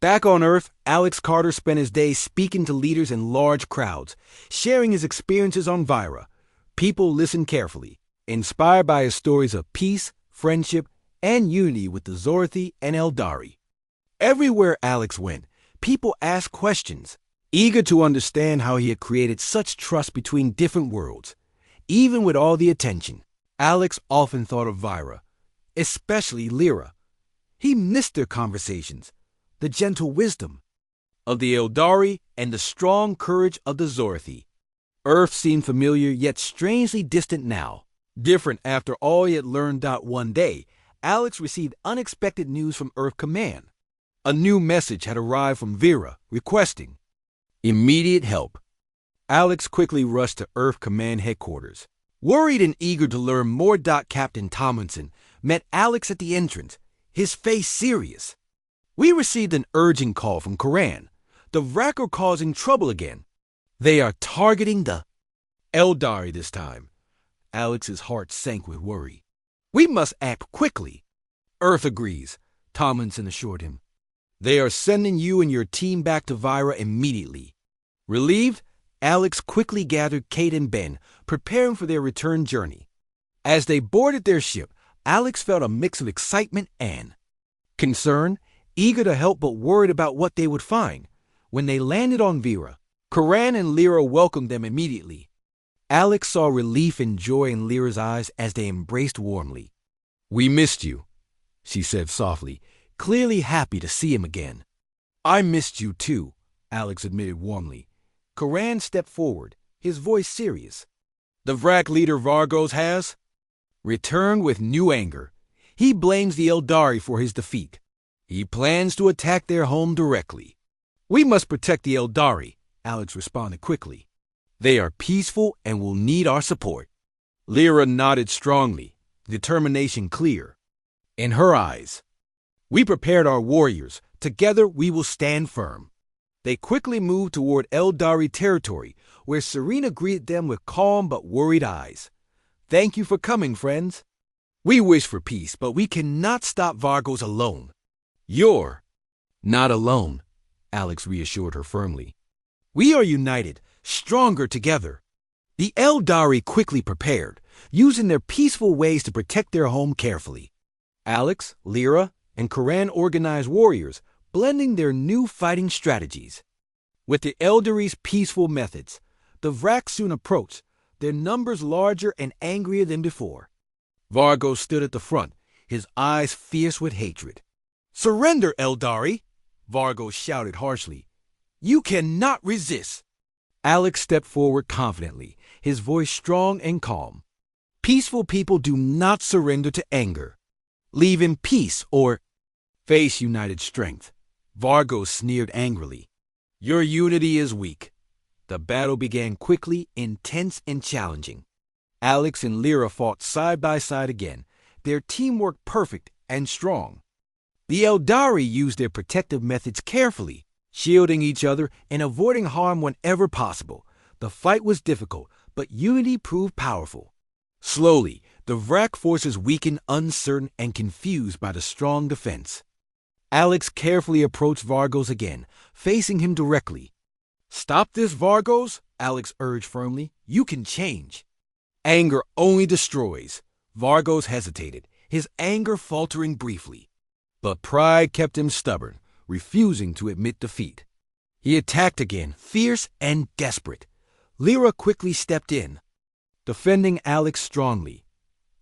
Back on Earth, Alex Carter spent his days speaking to leaders in large crowds, sharing his experiences on Vira. People listened carefully, inspired by his stories of peace, friendship, and unity with the Zorthi and Eldari. Everywhere Alex went, people asked questions, eager to understand how he had created such trust between different worlds. Even with all the attention, Alex often thought of Vira, especially Lyra. He missed their conversations, the gentle wisdom of the Eldari and the strong courage of the Zorthi. Earth seemed familiar yet strangely distant now. Different after all he had learned. One day, Alex received unexpected news from Earth Command. A new message had arrived from Vera requesting immediate help. Alex quickly rushed to Earth Command headquarters. Worried and eager to learn more, Captain Tomlinson met Alex at the entrance, his face serious. We received an urgent call from Koran. The Vrak are causing trouble again. They are targeting the Eldari this time. Alex's heart sank with worry. We must act quickly. Earth agrees, Tomlinson assured him. They are sending you and your team back to Vira immediately. Relieved, Alex quickly gathered Kate and Ben, preparing for their return journey. As they boarded their ship, Alex felt a mix of excitement and concern, eager to help but worried about what they would find. When they landed on Vira, Koran and Lyra welcomed them immediately. Alex saw relief and joy in Lyra's eyes as they embraced warmly. We missed you, she said softly, clearly happy to see him again. I missed you too, Alex admitted warmly. Koran stepped forward, his voice serious. The Vrak leader Vargos has returned with new anger. He blames the Eldari for his defeat. He plans to attack their home directly. We must protect the Eldari, Alex responded quickly. They are peaceful and will need our support. Lyra nodded strongly, determination clear in her eyes. We prepared our warriors. Together we will stand firm. They quickly moved toward Eldari territory, where Serena greeted them with calm but worried eyes. Thank you for coming, friends. We wish for peace, but we cannot stop Vargos alone. You're not alone, Alex reassured her firmly. We are united, stronger together. The Eldari quickly prepared, using their peaceful ways to protect their home carefully. Alex, Lyra, and Koran organized warriors, blending their new fighting strategies. With the Eldari's peaceful methods, the Vrak soon approached, their numbers larger and angrier than before. Vargos stood at the front, his eyes fierce with hatred. Surrender, Eldari! Vargos shouted harshly. You cannot resist. Alex stepped forward confidently, his voice strong and calm. Peaceful people do not surrender to anger. Leave in peace or face united strength. Vargos sneered angrily. Your unity is weak. The battle began quickly, intense and challenging. Alex and Lyra fought side by side again, their teamwork perfect and strong. The Eldari used their protective methods carefully, shielding each other and avoiding harm whenever possible. The fight was difficult, but unity proved powerful. Slowly, the Vrak forces weakened, uncertain, and confused by the strong defense. Alex carefully approached Vargos again, facing him directly. Stop this, Vargos, Alex urged firmly. You can change. Anger only destroys. Vargos hesitated, his anger faltering briefly. But pride kept him stubborn, refusing to admit defeat. He attacked again, fierce and desperate. Lyra quickly stepped in, defending Alex strongly.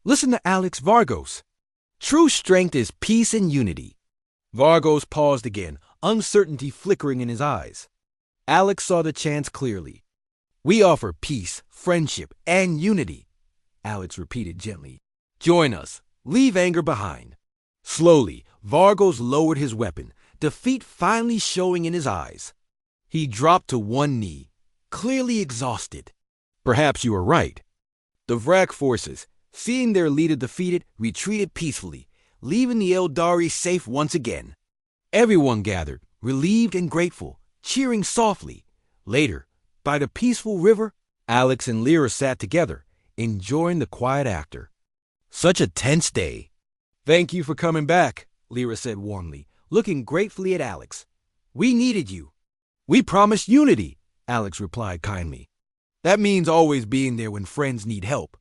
Listen to Alex, Vargos. True strength is peace and unity. Vargos paused again, uncertainty flickering in his eyes. Alex saw the chance clearly. We offer peace, friendship, and unity, Alex repeated gently. Join us. Leave anger behind. Slowly, Vargos lowered his weapon, defeat finally showing in his eyes. He dropped to one knee, clearly exhausted. Perhaps you are right. The Vrak forces, seeing their leader defeated, retreated peacefully, leaving the Eldari safe once again. Everyone gathered, relieved and grateful, cheering softly. Later, by the peaceful river, Alex and Lyra sat together, enjoying the quiet after. Such a tense day. Thank you for coming back, Lyra said warmly, looking gratefully at Alex. We needed you. We promised unity, Alex replied kindly. That means always being there when friends need help.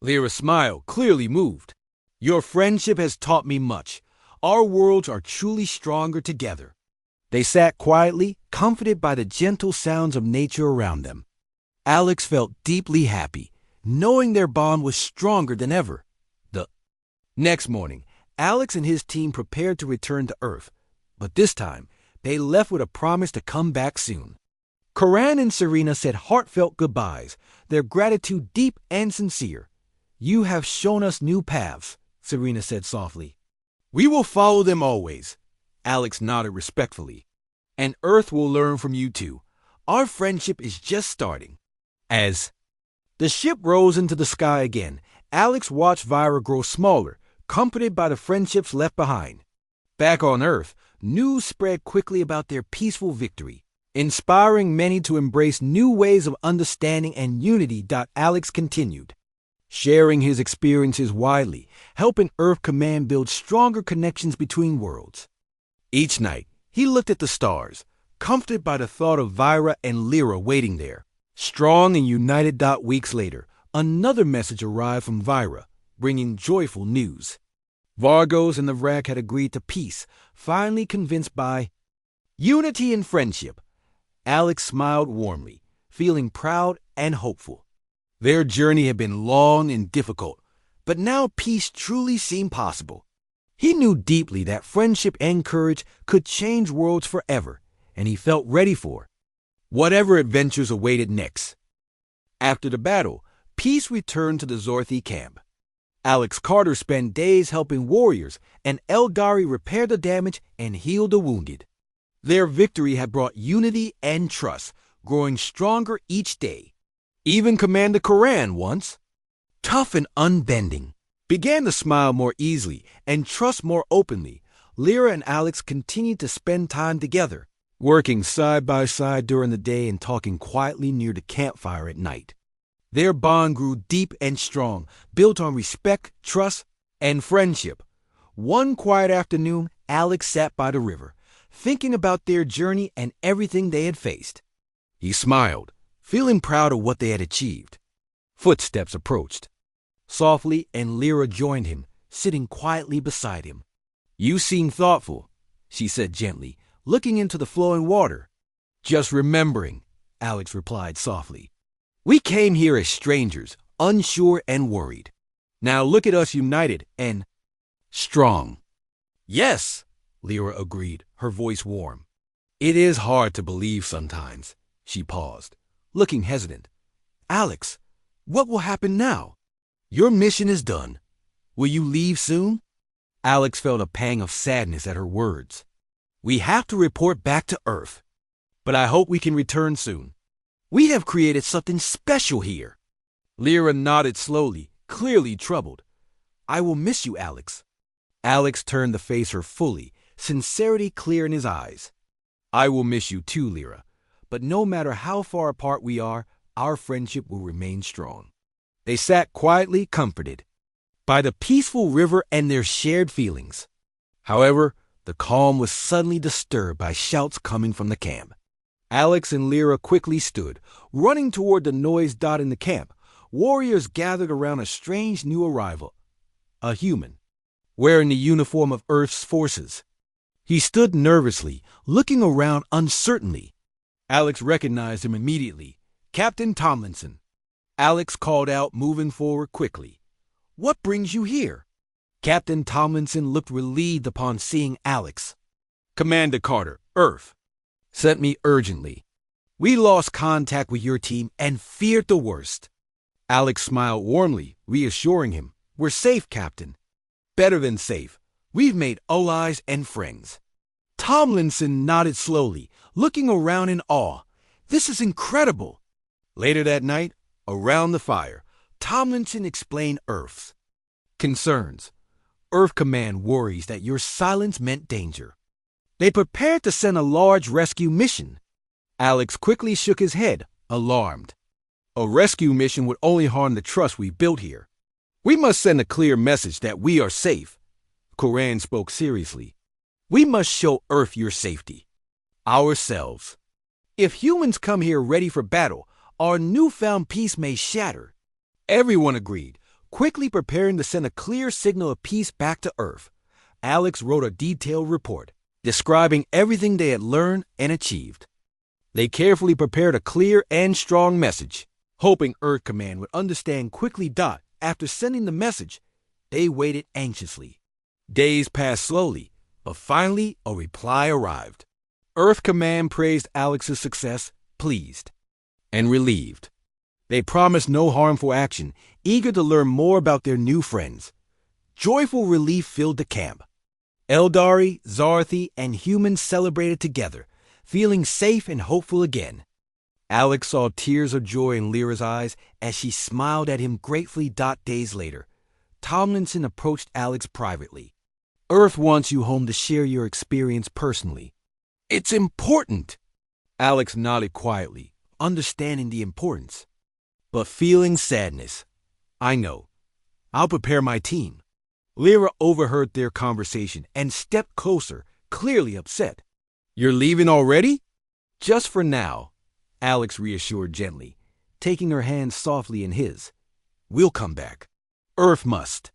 Lyra smiled, clearly moved. Your friendship has taught me much. Our worlds are truly stronger together. They sat quietly, comforted by the gentle sounds of nature around them. Alex felt deeply happy, knowing their bond was stronger than ever. The next morning, Alex and his team prepared to return to Earth, but this time, they left with a promise to come back soon. Coran and Serena said heartfelt goodbyes, their gratitude deep and sincere. You have shown us new paths, Serena said softly. We will follow them always, Alex nodded respectfully. And Earth will learn from you too. Our friendship is just starting. As the ship rose into the sky again, Alex watched Vira grow smaller, comforted by the friendships left behind. Back on Earth, news spread quickly about their peaceful victory, inspiring many to embrace new ways of understanding and unity. Alex continued, sharing his experiences widely, helping Earth Command build stronger connections between worlds. Each night, he looked at the stars, comforted by the thought of Vira and Lyra waiting there, strong and united. Weeks later, another message arrived from Vira, bringing joyful news. Vargos and the Vrak had agreed to peace, finally convinced by unity and friendship. Alex smiled warmly, feeling proud and hopeful. Their journey had been long and difficult, but now peace truly seemed possible. He knew deeply that friendship and courage could change worlds forever, and he felt ready for whatever adventures awaited next. After the battle, peace returned to the Zorthi camp. Alex Carter spent days helping warriors, and Elgari repaired the damage and healed the wounded. Their victory had brought unity and trust, growing stronger each day. Even Commander Coran, once tough and unbending, began to smile more easily and trust more openly. Lyra and Alex continued to spend time together, working side by side during the day and talking quietly near the campfire at night. Their bond grew deep and strong, built on respect, trust, and friendship. One quiet afternoon, Alex sat by the river, thinking about their journey and everything they had faced. He smiled, feeling proud of what they had achieved. Footsteps approached. Softly, and Lyra joined him, sitting quietly beside him. You seem thoughtful, she said gently, looking into the flowing water. Just remembering, Alex replied softly. We came here as strangers, unsure and worried. Now look at us united and strong. Yes, Lyra agreed, her voice warm. It is hard to believe sometimes. She paused, looking hesitant. Alex, what will happen now? Your mission is done. Will you leave soon? Alex felt a pang of sadness at her words. We have to report back to Earth, but I hope we can return soon. We have created something special here. Lyra nodded slowly, clearly troubled. I will miss you, Alex. Alex turned to face her fully, sincerity clear in his eyes. I will miss you too, Lyra, but no matter how far apart we are, our friendship will remain strong. They sat quietly comforted by the peaceful river and their shared feelings. However, the calm was suddenly disturbed by shouts coming from the camp. Alex and Lyra quickly stood, running toward the noise dotting the camp. Warriors gathered around a strange new arrival, a human, wearing the uniform of Earth's forces. He stood nervously, looking around uncertainly. Alex recognized him immediately. Captain Tomlinson. Alex called out, moving forward quickly. What brings you here? Captain Tomlinson looked relieved upon seeing Alex. Commander Carter, Earth, sent me urgently. We lost contact with your team and feared the worst. Alex smiled warmly, reassuring him. We're safe, Captain. Better than safe. We've made allies and friends. Tomlinson nodded slowly, looking around in awe. This is incredible. Later that night, around the fire, Tomlinson explained Earth's concerns. Earth Command worries that your silence meant danger. They prepared to send a large rescue mission. Alex quickly shook his head, alarmed. A rescue mission would only harm the trust we built here. We must send a clear message that we are safe. Coran spoke seriously. We must show Earth your safety. ourselves. If humans come here ready for battle, our newfound peace may shatter. Everyone agreed, quickly preparing to send a clear signal of peace back to Earth. Alex wrote a detailed report, describing everything they had learned and achieved. They carefully prepared a clear and strong message, hoping Earth Command would understand quickly. After sending the message, they waited anxiously. Days passed slowly, but finally a reply arrived. Earth Command praised Alex's success, pleased and relieved. They promised no harmful action, eager to learn more about their new friends. Joyful relief filled the camp. Eldari, Zarthi, and humans celebrated together, feeling safe and hopeful again. Alex saw tears of joy in Lyra's eyes as she smiled at him gratefully. Days later, Tomlinson approached Alex privately. Earth wants you home to share your experience personally. It's important. Alex nodded quietly, understanding the importance, but feeling sadness. I know. I'll prepare my team. Lyra overheard their conversation and stepped closer, clearly upset. You're leaving already? Just for now, Alex reassured gently, taking her hand softly in his. We'll come back. Earth must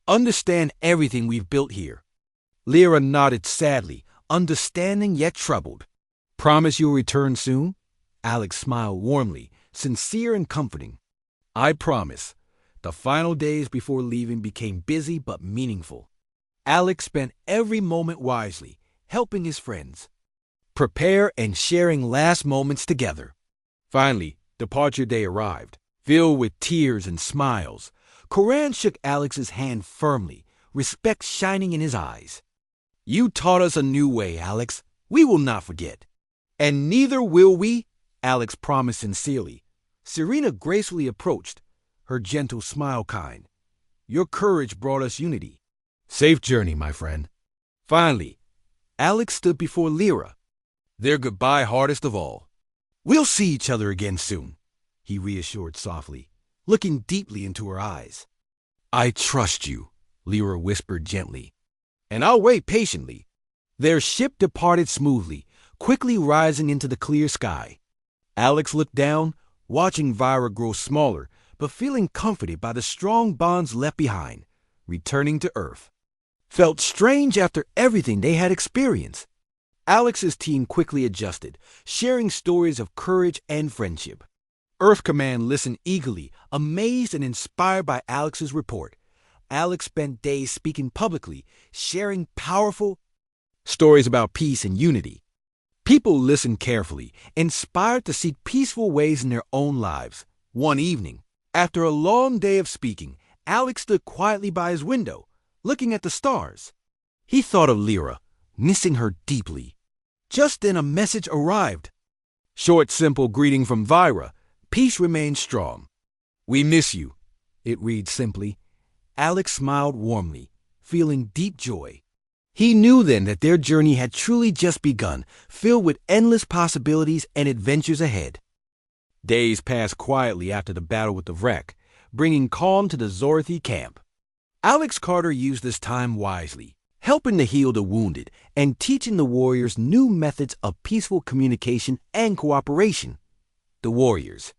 understand everything we've built here. Lyra nodded sadly, understanding yet troubled. Promise you'll return soon? Alex smiled warmly, sincere and comforting. I promise. The final days before leaving became busy but meaningful. Alex spent every moment wisely, helping his friends prepare and sharing last moments together. Finally, departure day arrived, filled with tears and smiles. Koran shook Alex's hand firmly, respect shining in his eyes. You taught us a new way, Alex. We will not forget. And neither will we, Alex promised sincerely. Serena gracefully approached, her gentle smile kind. Your courage brought us unity. Safe journey, my friend. Finally, Alex stood before Lyra, their goodbye hardest of all. We'll see each other again soon, he reassured softly, looking deeply into her eyes. I trust you, Lyra whispered gently, and I'll wait patiently. Their ship departed smoothly, quickly rising into the clear sky. Alex looked down, watching Vira grow smaller, but feeling comforted by the strong bonds left behind, returning to Earth. Felt strange after everything they had experienced. Alex's team quickly adjusted, sharing stories of courage and friendship. Earth Command listened eagerly, amazed and inspired by Alex's report. Alex spent days speaking publicly, sharing powerful stories about peace and unity. People listened carefully, inspired to seek peaceful ways in their own lives. One evening, after a long day of speaking, Alex stood quietly by his window, looking at the stars. He thought of Lyra, missing her deeply. Just then a message arrived. Short, simple greeting from Vira. Peace remains strong. We miss you, it reads simply. Alex smiled warmly, feeling deep joy. He knew then that their journey had truly just begun, filled with endless possibilities and adventures ahead. Days passed quietly after the battle with the wreck, bringing calm to the Zorthi camp. Alex Carter used this time wisely, helping to heal the wounded and teaching the warriors new methods of peaceful communication and cooperation. The warriors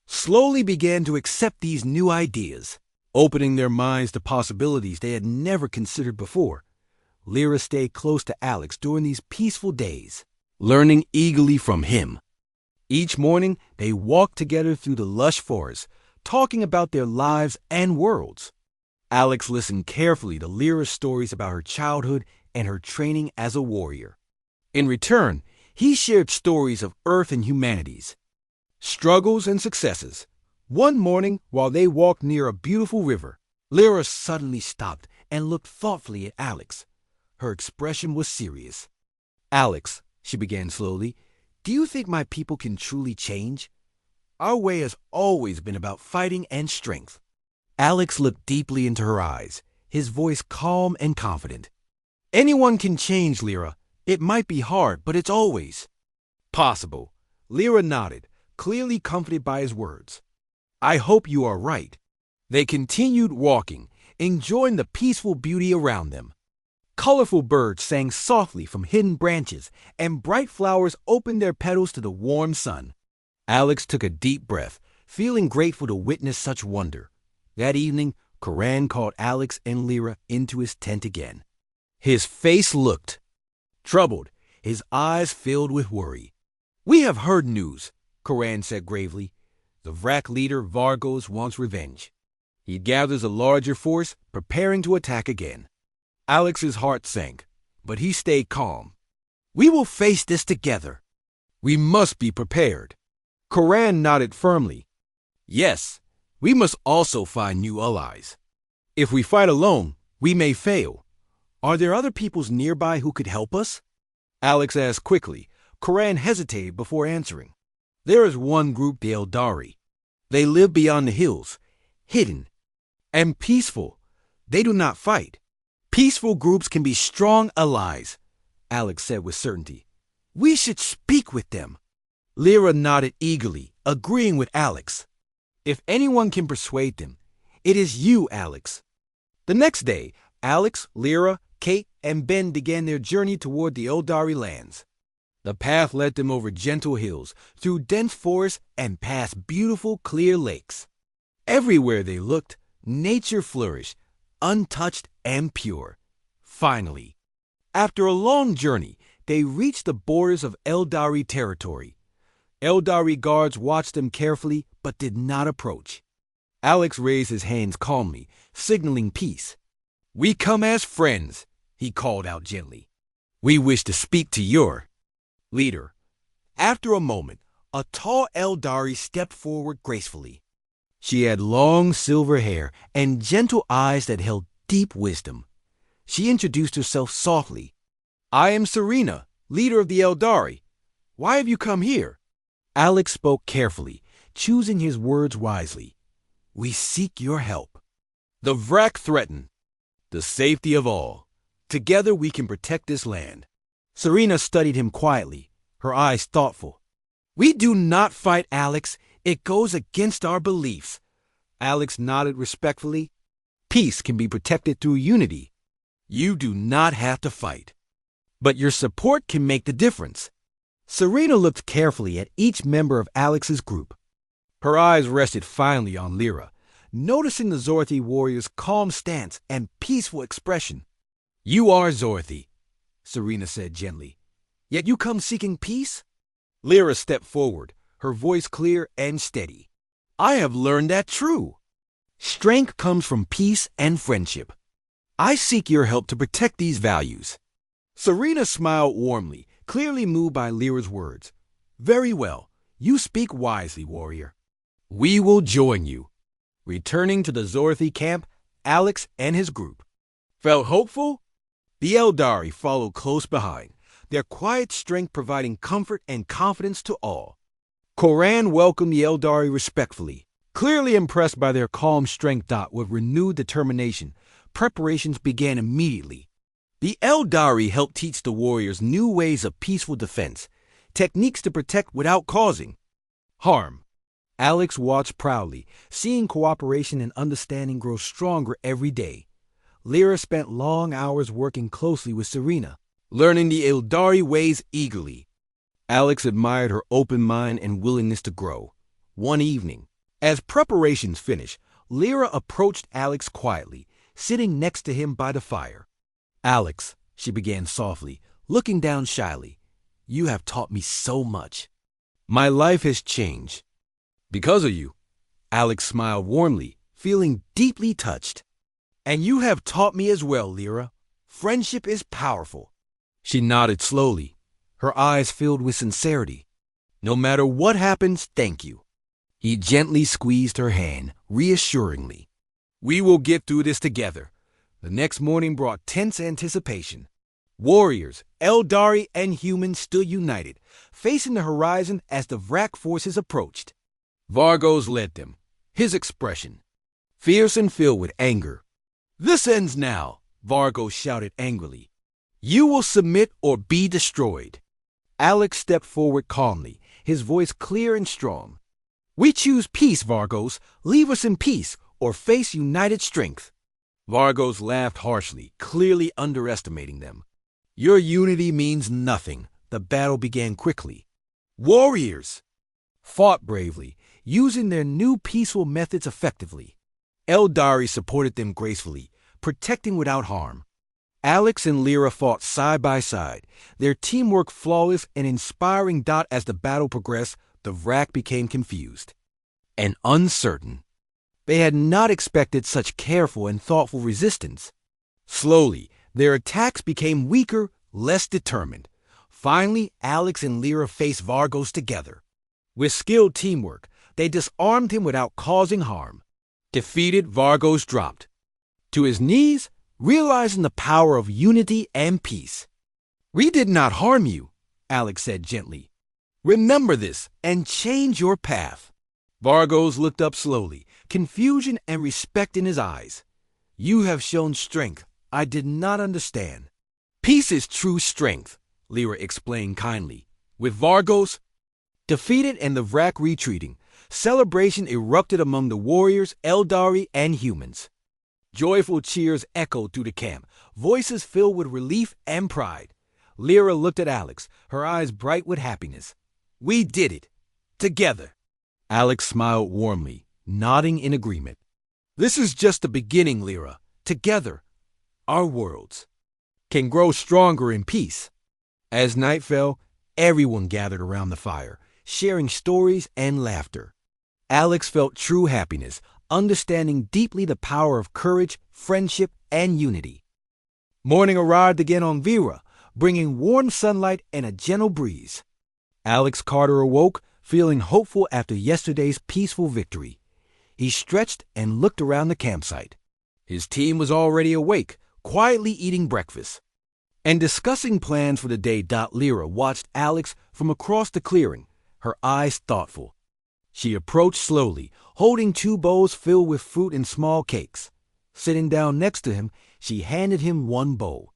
slowly began to accept these new ideas, opening their minds to possibilities they had never considered before. Lyra stayed close to Alex during these peaceful days, learning eagerly from him. Each morning, they walked together through the lush forest, talking about their lives and worlds. Alex listened carefully to Lyra's stories about her childhood and her training as a warrior. In return, he shared stories of Earth and humanity's struggles and successes. One morning, while they walked near a beautiful river, Lyra suddenly stopped and looked thoughtfully at Alex. Her expression was serious. Alex, she began slowly, do you think my people can truly change? Our way has always been about fighting and strength. Alex looked deeply into her eyes, his voice calm and confident. Anyone can change, Lyra. It might be hard, but it's always possible. Lyra nodded, clearly comforted by his words. I hope you are right. They continued walking, enjoying the peaceful beauty around them. Colorful birds sang softly from hidden branches, and bright flowers opened their petals to the warm sun. Alex took a deep breath, feeling grateful to witness such wonder. That evening, Coran called Alex and Lyra into his tent again. His face looked troubled, his eyes filled with worry. "We have heard news," Coran said gravely. "The Vrak leader Vargos wants revenge. He gathers a larger force, preparing to attack again." Alex's heart sank, but he stayed calm. "We will face this together. We must be prepared." Coran nodded firmly. "Yes, we must also find new allies. If we fight alone, we may fail. Are there other peoples nearby who could help us?" Alex asked quickly. Coran hesitated before answering. "There is one group, the Eldari. They live beyond the hills, hidden and peaceful. They do not fight. Peaceful groups can be strong allies," Alex said with certainty. "We should speak with them." Lyra nodded eagerly, agreeing with Alex. "If anyone can persuade them, it is you, Alex." The next day, Alex, Lyra, Kate, and Ben began their journey toward the Eldari lands. The path led them over gentle hills, through dense forests, and past beautiful, clear lakes. Everywhere they looked, nature flourished, untouched and pure. Finally, after a long journey, they reached the borders of Eldari territory. Eldari guards watched them carefully but did not approach. Alex raised his hands calmly, signaling peace. "We come as friends," he called out gently. "We wish to speak to your leader." After a moment, a tall Eldari stepped forward gracefully. She had long silver hair and gentle eyes that held deep wisdom. She introduced herself softly. "I am Serena, leader of the Eldari. Why have you come here?" Alex spoke carefully, choosing his words wisely. "We seek your help. The Vrak threaten the safety of all. Together we can protect this land." Serena studied him quietly, her eyes thoughtful. "We do not fight, Alex. It goes against our beliefs." Alex nodded respectfully. "Peace can be protected through unity. You do not have to fight, but your support can make the difference." Serena looked carefully at each member of Alex's group. Her eyes rested finally on Lyra, noticing the Zorthi warrior's calm stance and peaceful expression. "You are Zorthi," Serena said gently. "Yet you come seeking peace?" Lyra stepped forward, her voice clear and steady. "I have learned that true. Strength comes from peace and friendship. I seek your help to protect these values." Serena smiled warmly, clearly moved by Lyra's words. "Very well. You speak wisely, warrior. We will join you." Returning to the Zorthi camp, Alex and his group felt hopeful. The Eldari followed close behind, their quiet strength providing comfort and confidence to all. Coran welcomed the Eldari respectfully. Clearly impressed by their calm strength with renewed determination, preparations began immediately. The Eldari helped teach the warriors new ways of peaceful defense, techniques to protect without causing harm. Alex watched proudly, seeing cooperation and understanding grow stronger every day. Lyra spent long hours working closely with Serena, learning the Eldari ways eagerly. Alex admired her open mind and willingness to grow. One evening, as preparations finished, Lyra approached Alex quietly, sitting next to him by the fire. "Alex," she began softly, looking down shyly, "you have taught me so much. My life has changed because of you." Alex smiled warmly, feeling deeply touched. "And you have taught me as well, Lyra. Friendship is powerful." She nodded slowly, her eyes filled with sincerity. "No matter what happens, thank you." He gently squeezed her hand, reassuringly. "We will get through this together." The next morning brought tense anticipation. Warriors, Eldari, and humans stood united, facing the horizon as the Vrak forces approached. Vargos led them, his expression fierce and filled with anger. "This ends now," Vargos shouted angrily. "You will submit or be destroyed." Alex stepped forward calmly, his voice clear and strong. "We choose peace, Vargos. Leave us in peace or face united strength." Vargos laughed harshly, clearly underestimating them. Your unity means nothing. The battle began quickly. Warriors fought bravely, using their new peaceful methods effectively. Eldari supported them gracefully, protecting without harm. Alex and Lyra fought side by side, their teamwork flawless and inspiring. As the battle progressed, the Vrak became confused and uncertain. They had not expected such careful and thoughtful resistance. Slowly, their attacks became weaker, less determined. Finally, Alex and Lyra faced Vargos together. With skilled teamwork, they disarmed him without causing harm. Defeated, Vargos dropped to his knees, realizing the power of unity and peace. We did not harm you, Alex said gently. Remember this and change your path. Vargos looked up slowly, confusion and respect in his eyes. You have shown strength I did not understand. Peace is true strength, Lyra explained kindly. With Vargos defeated and the Vrak retreating, celebration erupted among the warriors, Eldari, and humans. Joyful cheers echoed through the camp, voices filled with relief and pride. Lyra looked at Alex, her eyes bright with happiness. We did it. Together. Alex smiled warmly, nodding in agreement. This is just the beginning, Lyra. Together, our worlds can grow stronger in peace. As night fell, everyone gathered around the fire, sharing stories and laughter. Alex felt true happiness, understanding deeply the power of courage, friendship, and unity. Morning arrived again on Vera, bringing warm sunlight and a gentle breeze. Alex Carter awoke, feeling hopeful after yesterday's peaceful victory. He stretched and looked around the campsite. His team was already awake, quietly eating breakfast and discussing plans for the day. Lyra watched Alex from across the clearing, her eyes thoughtful. She approached slowly, holding 2 bowls filled with fruit and small cakes. Sitting down next to him, she handed him 1 bowl.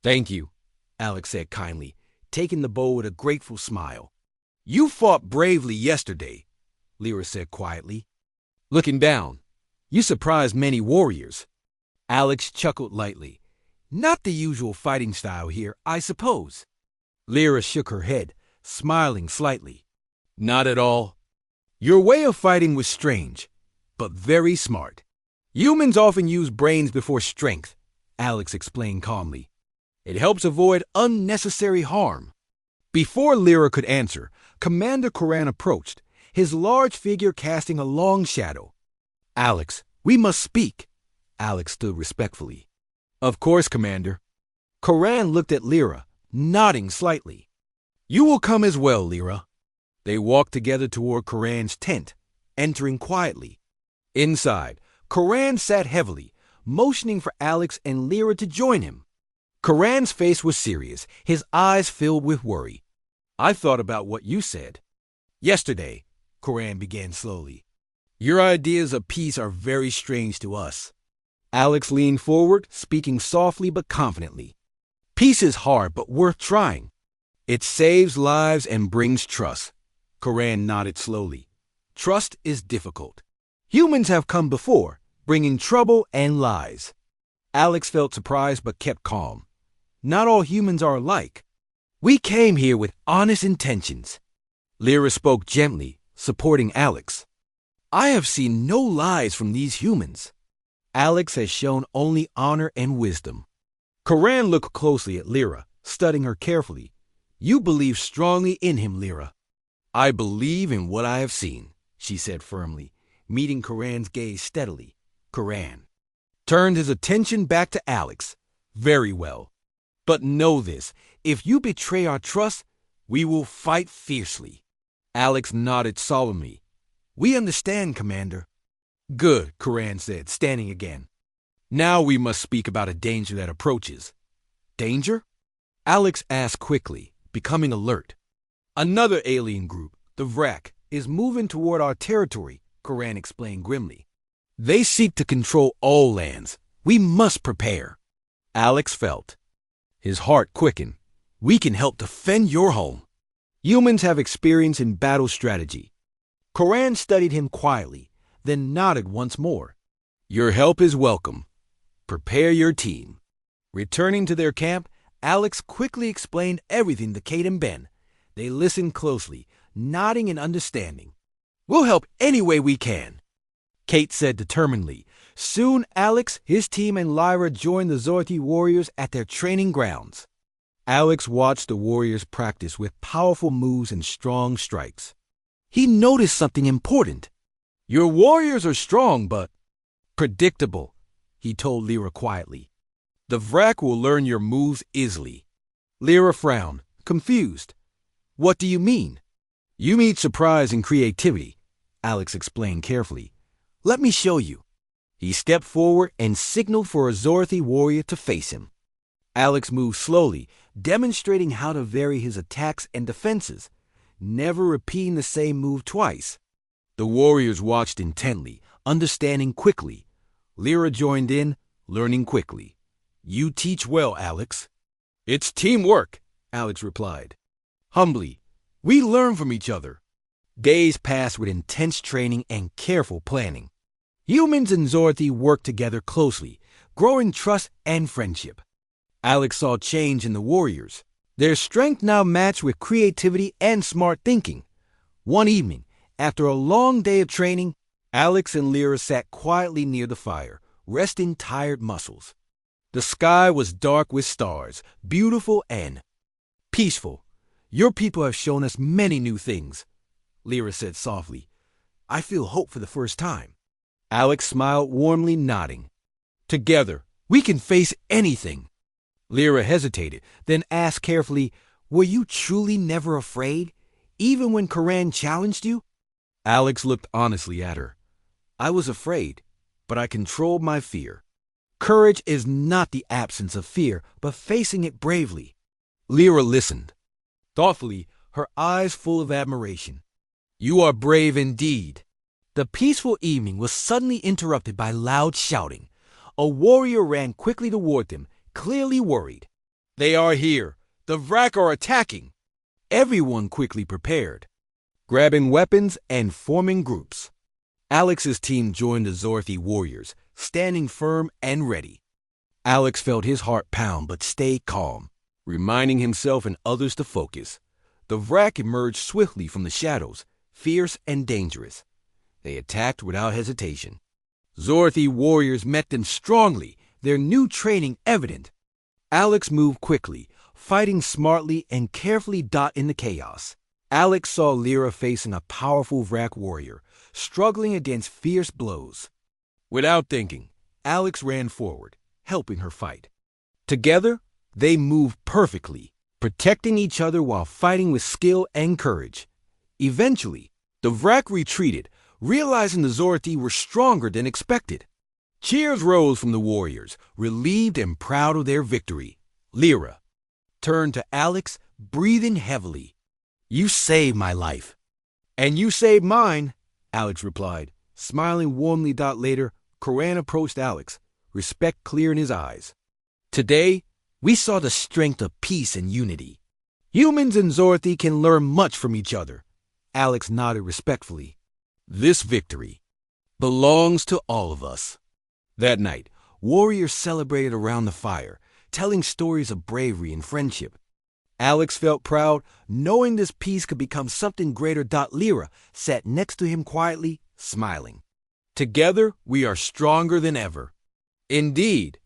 Thank you, Alex said kindly, taking the bowl with a grateful smile. You fought bravely yesterday, Lyra said quietly. Looking down, you surprised many warriors. Alex chuckled lightly. Not the usual fighting style here, I suppose. Lyra shook her head, smiling slightly. Not at all. Your way of fighting was strange, but very smart. Humans often use brains before strength, Alex explained calmly. It helps avoid unnecessary harm. Before Lyra could answer, Commander Koran approached, his large figure casting a long shadow. Alex, we must speak. Alex stood respectfully. Of course, Commander. Koran looked at Lyra, nodding slightly. You will come as well, Lyra. They walked together toward Koran's tent, entering quietly. Inside, Koran sat heavily, motioning for Alex and Lyra to join him. Koran's face was serious, his eyes filled with worry. I thought about what you said. Yesterday, Koran began slowly. Your ideas of peace are very strange to us. Alex leaned forward, speaking softly but confidently. Peace is hard but worth trying. It saves lives and brings trust. Koran nodded slowly. Trust is difficult. Humans have come before, bringing trouble and lies. Alex felt surprised but kept calm. Not all humans are alike. We came here with honest intentions. Lyra spoke gently, supporting Alex. I have seen no lies from these humans. Alex has shown only honor and wisdom. Koran looked closely at Lyra, studying her carefully. You believe strongly in him, Lyra. I believe in what I have seen, she said firmly, meeting Koran's gaze steadily. Koran turned his attention back to Alex. Very well. But know this, if you betray our trust, we will fight fiercely. Alex nodded solemnly. We understand, Commander. Good, Koran said, standing again. Now we must speak about a danger that approaches. Danger? Alex asked quickly, becoming alert. Another alien group, the Vrak, is moving toward our territory, Koran explained grimly. They seek to control all lands. We must prepare. Alex felt. His heart quickened. We can help defend your home. Humans have experience in battle strategy. Koran studied him quietly, then nodded once more. Your help is welcome. Prepare your team. Returning to their camp, Alex quickly explained everything to Kate and Ben. They listened closely, nodding and understanding. We'll help any way we can, Kate said determinedly. Soon Alex, his team, and Lyra joined the Zorthi warriors at their training grounds. Alex watched the warriors practice with powerful moves and strong strikes. He noticed something important. Your warriors are strong, but predictable, he told Lyra quietly. The Vrak will learn your moves easily. Lyra frowned, confused. What do you mean? You meet surprise and creativity, Alex explained carefully. Let me show you. He stepped forward and signaled for a Zorthi warrior to face him. Alex moved slowly, demonstrating how to vary his attacks and defenses, never repeating the same move twice. The warriors watched intently, understanding quickly. Lyra joined in, learning quickly. You teach well, Alex. It's teamwork, Alex replied. Humbly, we learn from each other. Days passed with intense training and careful planning. Humans and Zorthi worked together closely, growing trust and friendship. Alex saw change in the warriors. Their strength now matched with creativity and smart thinking. One evening, after a long day of training, Alex and Lyra sat quietly near the fire, resting tired muscles. The sky was dark with stars, beautiful and peaceful. Your people have shown us many new things, Lyra said softly. I feel hope for the first time. Alex smiled warmly, nodding. Together, we can face anything. Lyra hesitated, then asked carefully, Were you truly never afraid, even when Karan challenged you? Alex looked honestly at her. I was afraid, but I controlled my fear. Courage is not the absence of fear, but facing it bravely. Lyra listened, thoughtfully, her eyes full of admiration. You are brave indeed. The peaceful evening was suddenly interrupted by loud shouting. A warrior ran quickly toward them, clearly worried. They are here. The Vrak are attacking. Everyone quickly prepared, grabbing weapons and forming groups. Alex's team joined the Zorthi warriors, standing firm and ready. Alex felt his heart pound but stayed calm, reminding himself and others to focus. The Vrak emerged swiftly from the shadows, fierce and dangerous. They attacked without hesitation. Zorthi warriors met them strongly, their new training evident. Alex moved quickly, fighting smartly and carefully dodging the chaos. Alex saw Lyra facing a powerful Vrak warrior, struggling against fierce blows. Without thinking, Alex ran forward, helping her fight. Together, they moved perfectly, protecting each other while fighting with skill and courage. Eventually, the Vrak retreated, realizing the Zorthi were stronger than expected. Cheers rose from the warriors, relieved and proud of their victory. Lyra turned to Alex, breathing heavily. You saved my life. And you saved mine, Alex replied. Smiling warmly. Later, Karan approached Alex, respect clear in his eyes. Today, we saw the strength of peace and unity. Humans and Zorthi can learn much from each other. Alex nodded respectfully. This victory belongs to all of us. That night, warriors celebrated around the fire, telling stories of bravery and friendship. Alex felt proud, knowing this peace could become something greater. Lyra sat next to him quietly, smiling. Together, we are stronger than ever. Indeed,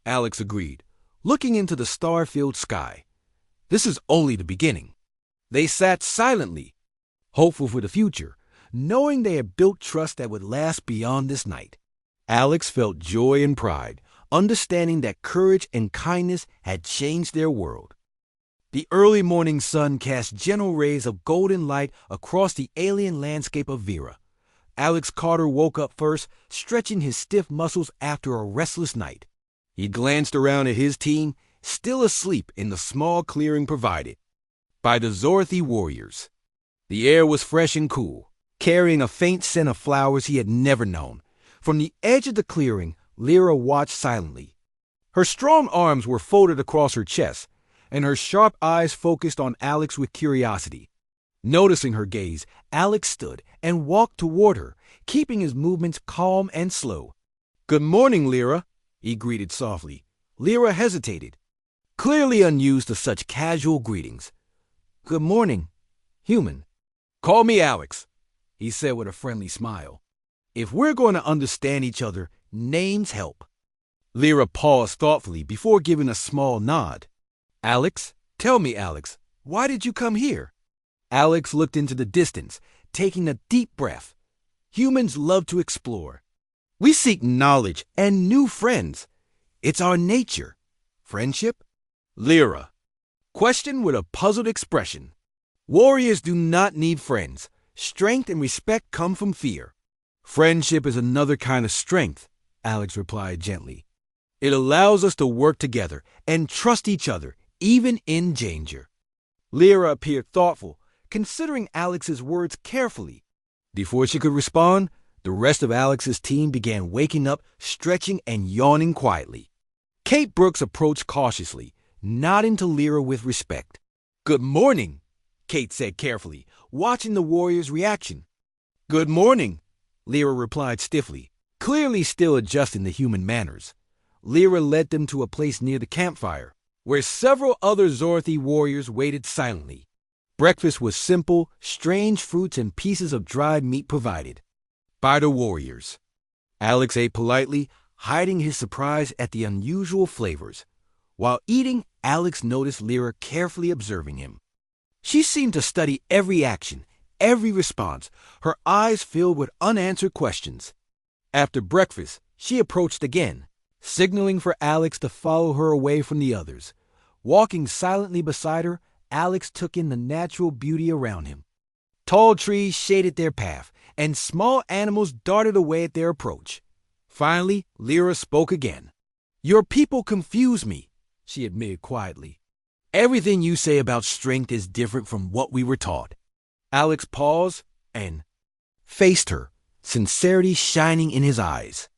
Alex agreed, looking into the star-filled sky. This is only the beginning. They sat silently, hopeful for the future, knowing they had built trust that would last beyond this night. Alex felt joy and pride, understanding that courage and kindness had changed their world. The early morning sun cast gentle rays of golden light across the alien landscape of Vera. Alex Carter woke up first, stretching his stiff muscles after a restless night. He glanced around at his team, still asleep in the small clearing provided by the Zorthi warriors. The air was fresh and cool, carrying a faint scent of flowers he had never known. From the edge of the clearing, Lyra watched silently. Her strong arms were folded across her chest, and her sharp eyes focused on Alex with curiosity. Noticing her gaze, Alex stood and walked toward her, keeping his movements calm and slow. Good morning, Lyra, he greeted softly. Lyra hesitated, clearly unused to such casual greetings. Good morning, human. Call me Alex, he said with a friendly smile. If we're going to understand each other, names help. Lyra paused thoughtfully before giving a small nod. Alex, tell me, Alex, why did you come here? Alex looked into the distance, taking a deep breath. Humans love to explore. We seek knowledge and new friends. It's our nature. Friendship? Lyra questioned with a puzzled expression. Warriors do not need friends. Strength and respect come from fear. Friendship is another kind of strength, Alex replied gently. It allows us to work together and trust each other, even in danger. Lyra appeared thoughtful, considering Alex's words carefully. Before she could respond, the rest of Alex's team began waking up, stretching, and yawning quietly. Kate Brooks approached cautiously, nodding to Lyra with respect. Good morning, Kate said carefully, watching the warrior's reaction. Good morning, Lyra replied stiffly, clearly still adjusting to human manners. Lyra led them to a place near the campfire, where several other Zorthi warriors waited silently. Breakfast was simple, strange fruits and pieces of dried meat provided by the warriors. Alex ate politely, hiding his surprise at the unusual flavors. While eating, Alex noticed Lyra carefully observing him. She seemed to study every action, every response, her eyes filled with unanswered questions. After breakfast, she approached again, signaling for Alex to follow her away from the others. Walking silently beside her, Alex took in the natural beauty around him. Tall trees shaded their path, and small animals darted away at their approach. Finally, Lyra spoke again. Your people confuse me, she admitted quietly. Everything you say about strength is different from what we were taught. Alex paused and faced her, sincerity shining in his eyes.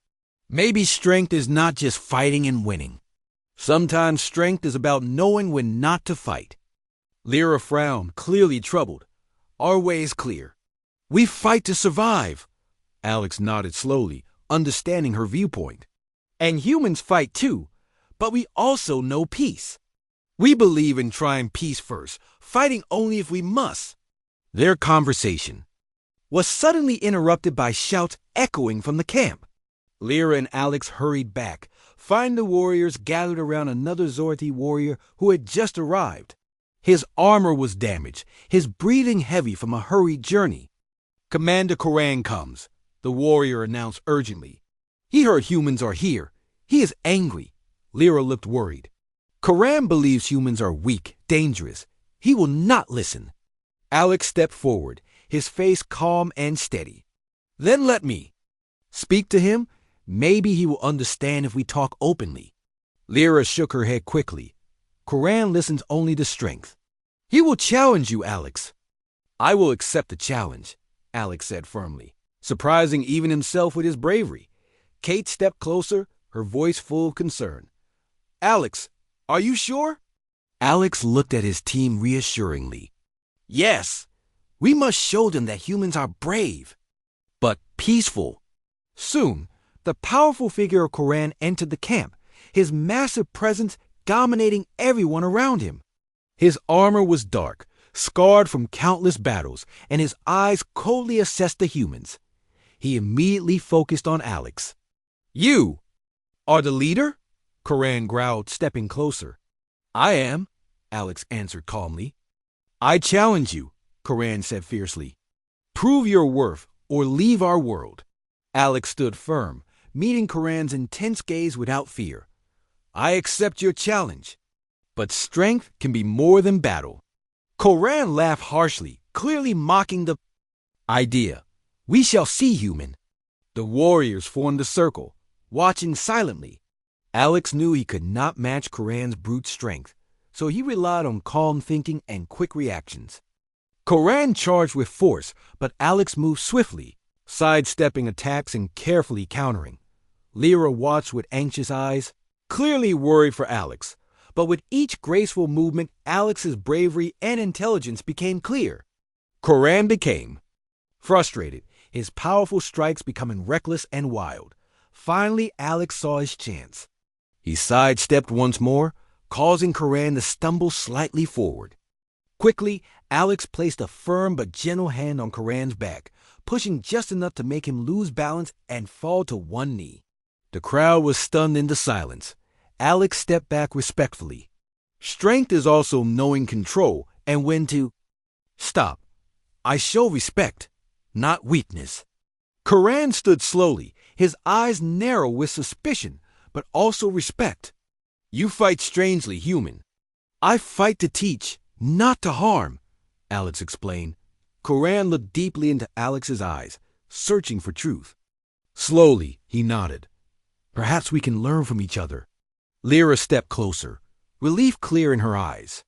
Maybe strength is not just fighting and winning. Sometimes strength is about knowing when not to fight. Lyra frowned, clearly troubled. Our way is clear. We fight to survive. Alex nodded slowly, understanding her viewpoint. And humans fight too, but we also know peace. We believe in trying peace first, fighting only if we must. Their conversation was suddenly interrupted by shouts echoing from the camp. Lyra and Alex hurried back, finding the warriors gathered around another Zorthi warrior who had just arrived. His armor was damaged, his breathing heavy from a hurried journey. Commander Koran comes, the warrior announced urgently. He heard humans are here. He is angry. Lyra looked worried. Koran believes humans are weak, dangerous. He will not listen. Alex stepped forward, his face calm and steady. Then let me speak to him. Maybe he will understand if we talk openly. Lyra shook her head quickly. Koran listens only to strength. He will challenge you, Alex. I will accept the challenge, Alex said firmly, surprising even himself with his bravery. Kate stepped closer, her voice full of concern. Alex, are you sure? Alex looked at his team reassuringly. Yes, we must show them that humans are brave, but peaceful. Soon, the powerful figure of Koran entered the camp, his massive presence dominating everyone around him. His armor was dark, scarred from countless battles, and his eyes coldly assessed the humans. He immediately focused on Alex. You are the leader? Koran growled, stepping closer. I am, Alex answered calmly. I challenge you, Koran said fiercely. Prove your worth or leave our world. Alex stood firm, meeting Koran's intense gaze without fear. I accept your challenge, but strength can be more than battle. Koran laughed harshly, clearly mocking the idea. We shall see, human. The warriors formed a circle, watching silently. Alex knew he could not match Koran's brute strength, so he relied on calm thinking and quick reactions. Koran charged with force, but Alex moved swiftly, sidestepping attacks and carefully countering. Lyra watched with anxious eyes, clearly worried for Alex, but with each graceful movement, Alex's bravery and intelligence became clear. Koran became frustrated, his powerful strikes becoming reckless and wild. Finally, Alex saw his chance. He sidestepped once more, causing Karan to stumble slightly forward. Quickly, Alex placed a firm but gentle hand on Karan's back, pushing just enough to make him lose balance and fall to one knee. The crowd was stunned into silence. Alex stepped back respectfully. Strength is also knowing control and when to stop. I show respect, not weakness. Karan stood slowly, his eyes narrow with suspicion, but also respect. You fight strangely human. I fight to teach, not to harm, Alex explained. Karan looked deeply into Alex's eyes, searching for truth. Slowly, he nodded. Perhaps we can learn from each other. Lyra stepped closer, relief clear in her eyes.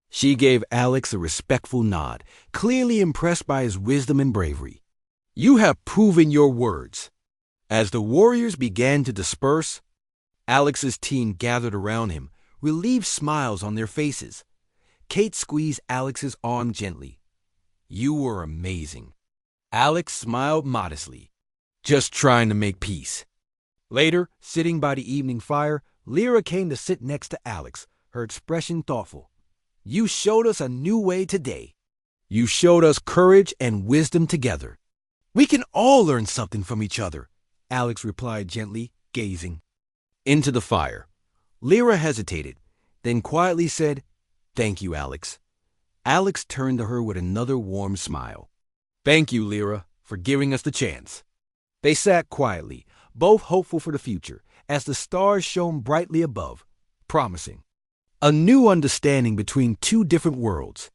She gave Alex a respectful nod, clearly impressed by his wisdom and bravery. You have proven your words. As the warriors began to disperse, Alex's team gathered around him, relieved smiles on their faces. Kate squeezed Alex's arm gently. You were amazing. Alex smiled modestly, just trying to make peace. Later, sitting by the evening fire, Lyra came to sit next to Alex, her expression thoughtful. You showed us a new way today. You showed us courage and wisdom together. We can all learn something from each other, Alex replied gently, gazing into the fire. Lyra hesitated, then quietly said, Thank you, Alex. Alex turned to her with another warm smile. Thank you, Lyra, for giving us the chance. They sat quietly, both hopeful for the future, as the stars shone brightly above, promising a new understanding between two different worlds.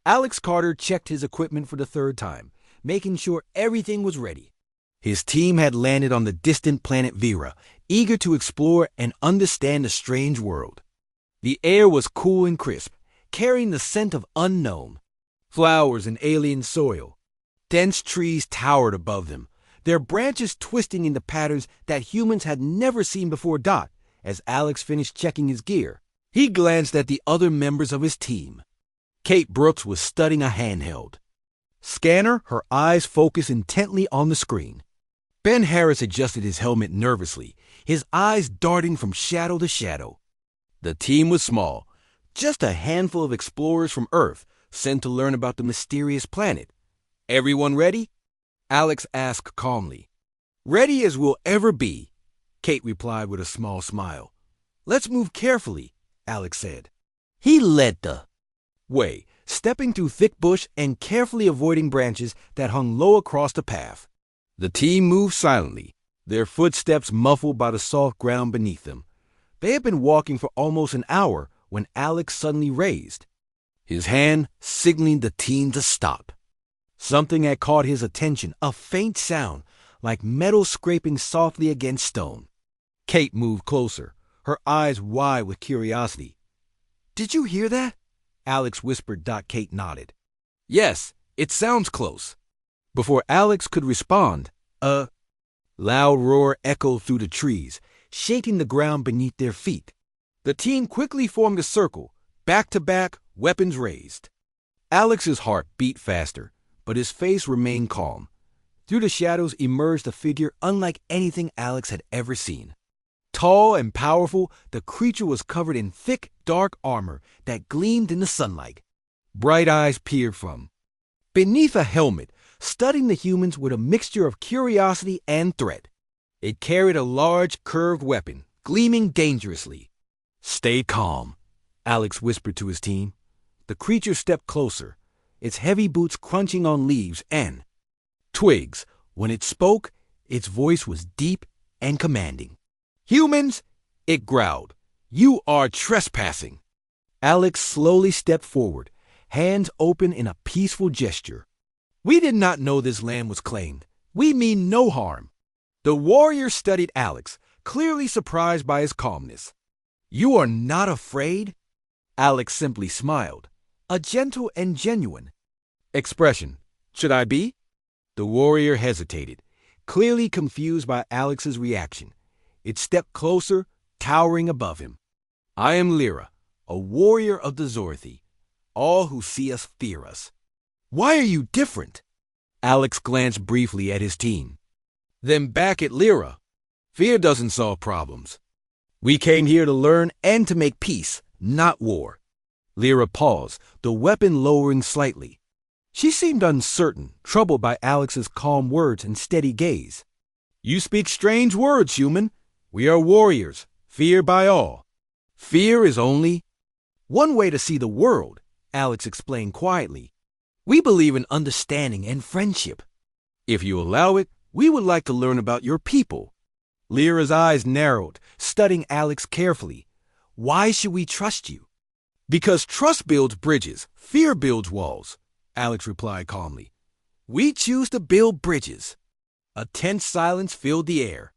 Alex Carter checked his equipment for the third time, making sure everything was ready. His team had landed on the distant planet Vera, eager to explore and understand the strange world. The air was cool and crisp, carrying the scent of unknown. Flowers and alien soil. Dense trees towered above them, their branches twisting into patterns that humans had never seen before. As Alex finished checking his gear, he glanced at the other members of his team. Kate Brooks was studying a handheld scanner, her eyes focused intently on the screen. Ben Harris adjusted his helmet nervously, his eyes darting from shadow to shadow. The team was small, just a handful of explorers from Earth sent to learn about the mysterious planet. Everyone ready? Alex asked calmly. Ready as we'll ever be, Kate replied with a small smile. Let's move carefully, Alex said. He led the way, stepping through thick bush and carefully avoiding branches that hung low across the path. The team moved silently, their footsteps muffled by the soft ground beneath them. They had been walking for almost an hour when Alex suddenly raised his hand, signaling the team to stop. Something had caught his attention, a faint sound, like metal scraping softly against stone. Kate moved closer, her eyes wide with curiosity. Did you hear that? Alex whispered. Kate nodded. Yes, it sounds close. Before Alex could respond, a loud roar echoed through the trees, shaking the ground beneath their feet. The team quickly formed a circle, back to back, weapons raised. Alex's heart beat faster, but his face remained calm. Through the shadows emerged a figure unlike anything Alex had ever seen. Tall and powerful, the creature was covered in thick, dark armor that gleamed in the sunlight. Bright eyes peered from beneath a helmet, studying the humans with a mixture of curiosity and threat. It carried a large, curved weapon, gleaming dangerously. Stay calm, Alex whispered to his team. The creature stepped closer, its heavy boots crunching on leaves and twigs. When it spoke, its voice was deep and commanding. Humans, it growled, you are trespassing. Alex slowly stepped forward, hands open in a peaceful gesture. We did not know this land was claimed. We mean no harm. The warrior studied Alex, clearly surprised by his calmness. You are not afraid? Alex simply smiled, a gentle and genuine expression. Should I be? The warrior hesitated, clearly confused by Alex's reaction. It stepped closer, towering above him. I am Lyra, a warrior of the Zorthi. All who see us fear us. Why are you different? Alex glanced briefly at his team, then back at Lyra. Fear doesn't solve problems. We came here to learn and to make peace, not war. Lyra paused, the weapon lowering slightly. She seemed uncertain, troubled by Alex's calm words and steady gaze. You speak strange words, human. We are warriors, feared by all. Fear is only one way to see the world, Alex explained quietly. We believe in understanding and friendship. If you allow it, we would like to learn about your people. Lyra's eyes narrowed, studying Alex carefully. Why should we trust you? Because trust builds bridges, fear builds walls, Alex replied calmly. We choose to build bridges. A tense silence filled the air.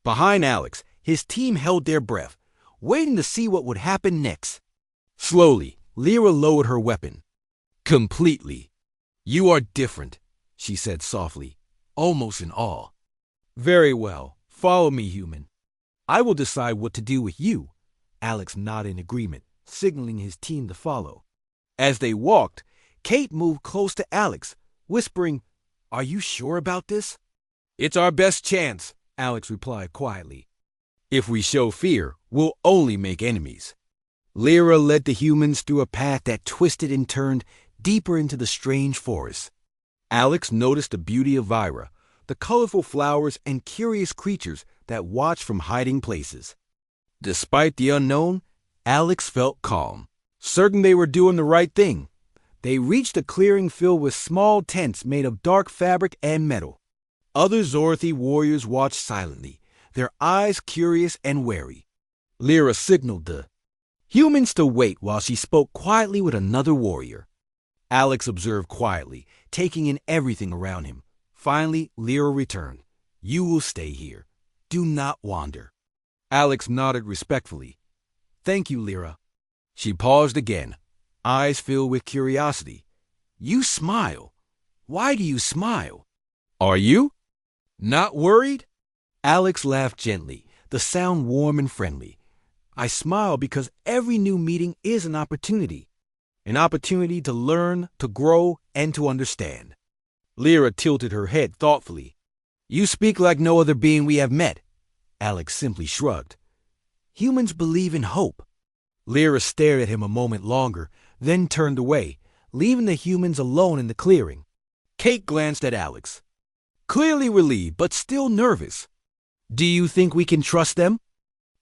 Behind Alex, his team held their breath, waiting to see what would happen next. Slowly, Lyra lowered her weapon. Completely. You are different, she said softly, almost in awe. Very well. Follow me, human. I will decide what to do with you. Alex nodded in agreement, signaling his team to follow. As they walked, Kate moved close to Alex, whispering, Are you sure about this? It's our best chance, Alex replied quietly. If we show fear, we'll only make enemies. Lyra led the humans through a path that twisted and turned deeper into the strange forest. Alex noticed the beauty of Vyra, the colorful flowers and curious creatures that watched from hiding places. Despite the unknown, Alex felt calm, certain they were doing the right thing. They reached a clearing filled with small tents made of dark fabric and metal. Other Zorthi warriors watched silently, their eyes curious and wary. Lyra signaled the humans to wait while she spoke quietly with another warrior. Alex observed quietly, taking in everything around him. Finally, Lyra returned. You will stay here. Do not wander. Alex nodded respectfully. Thank you, Lyra. She paused again, eyes filled with curiosity. You smile. Why do you smile? Are you not worried? Alex laughed gently, the sound warm and friendly. I smile because every new meeting is an opportunity to learn, to grow, and to understand. Lyra tilted her head thoughtfully. You speak like no other being we have met. Alex simply shrugged. Humans believe in hope. Lyra stared at him a moment longer, then turned away, leaving the humans alone in the clearing. Kate glanced at Alex, clearly relieved but still nervous. Do you think we can trust them?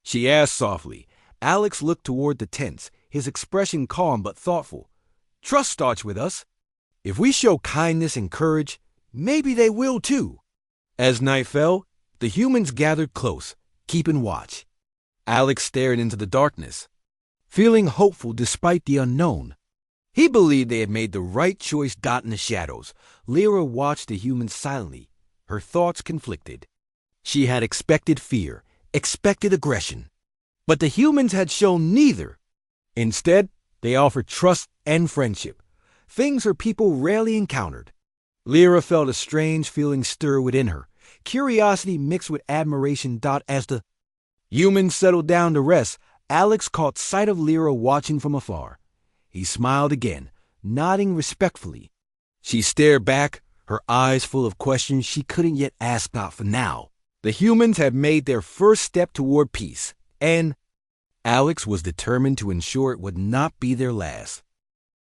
She asked softly. Alex looked toward the tents, his expression calm but thoughtful. Trust starts with us. If we show kindness and courage, maybe they will too. As night fell, the humans gathered close, keeping watch. Alex stared into the darkness, feeling hopeful despite the unknown. He believed they had made the right choice in the shadows. Lyra watched the humans silently, her thoughts conflicted. She had expected fear, expected aggression. But the humans had shown neither. Instead, they offered trust and friendship, things her people rarely encountered. Lyra felt a strange feeling stir within her, curiosity mixed with admiration. As the humans settled down to rest, Alex caught sight of Lyra watching from afar. He smiled again, nodding respectfully. She stared back, her eyes full of questions she couldn't yet ask. Not for now. The humans had made their first step toward peace, and Alex was determined to ensure it would not be their last.